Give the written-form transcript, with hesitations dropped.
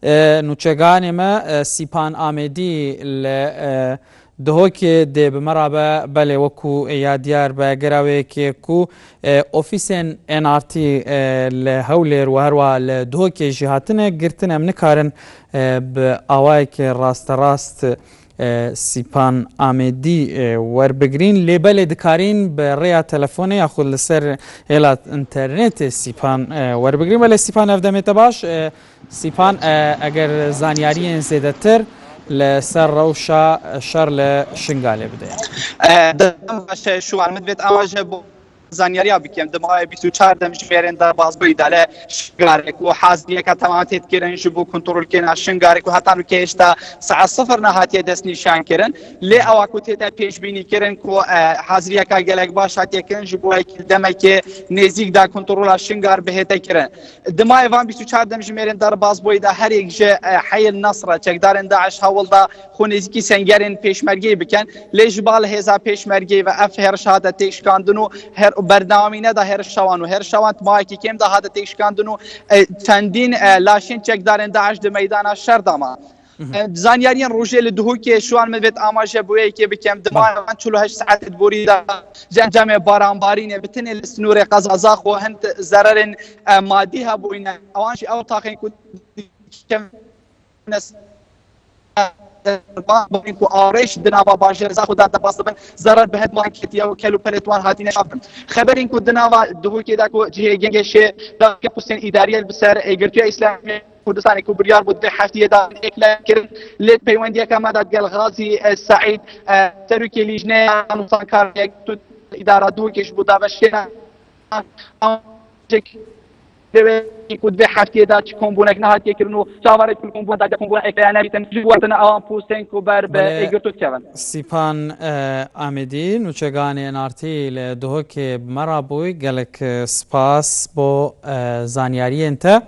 نوچگانی ما سیپان آمدی دهوکی دی بمرابه بله وکو یادیار به گراوی که کو اوفیسن انارتی لهولر و هروا لدهوکی جهاتنه گرتنه منکارن به آوای که راست سیپان آمدی وربگرین لیبل دکارین به ریا تلفونه یا خود لسر ایلات انترنت سیپان وربگرین ولی سیپان افدامت باش سیپان اگر زانیاری زیده تر لسر روشا شر لشنگاله بده دم باشه شو عمد بيت أواجه زانياريا بكم دماء 24 دمجميرين در بازبوي داله شنگارك وحازديه كتمام تذكرن جبو كنترول كنا شنگارك وحتى نكيشتا ساعة صفر نهاتيه دست نشان كرن لي اواكو تيتا پیش بینی کرن كو حازريه كا گلك باش هاتيه كرن جبو هيك دمك نزيك دا كنترول شنگار بهتا كرن دماء 24 دمجميرين در بازبوي دا هر یک حي النصر چقدارن داعش حول دا خونزيكي سنگارن پیشمرگی بکن لي جبال هزا پیشمرگی و اف هر شهادت تشکاندنو هر برنامه ده هر شوان و هر شوان مایکی کم ده هات تشکاندنو چندین لاشین چک دارن داعش ده میدان شر داما زانیارین روجل دهوکی شوان مدت آماجه بویی که بکم دمان 48 ساعت بوری ده جنجام بارانبارینه بتن السنور قزازاخ و هند ضرر مادی ها بوینه اوانش او تاخین کم نس بانكو آرش دناوا باجر زاخو داتا باصبن ضرر بهد ماركتيا وكلو بلتوان هاتين شافن خبرينكو دناوا دهوكي داكو جهه جنگشه دا حسين اداريه بسر ايغرتيا اسلامي كردستان كبريار بود حفتيه دا اكلا كر ليت بيونديا كما دات قال غازي السعيد تركي لجنه نصان كار اداره دوكش بودا بشنا يكون به حفتي دا تكون بونك نهات يكرنو شاورت كل بون دا كون بون اكلانا بيتن جواتنا اوان بوستين كوبر به ايغتو تشان سیپان آمدی نوچگانی انارتی لدهوک مرابوی گلک سپاس بو زانیاری انت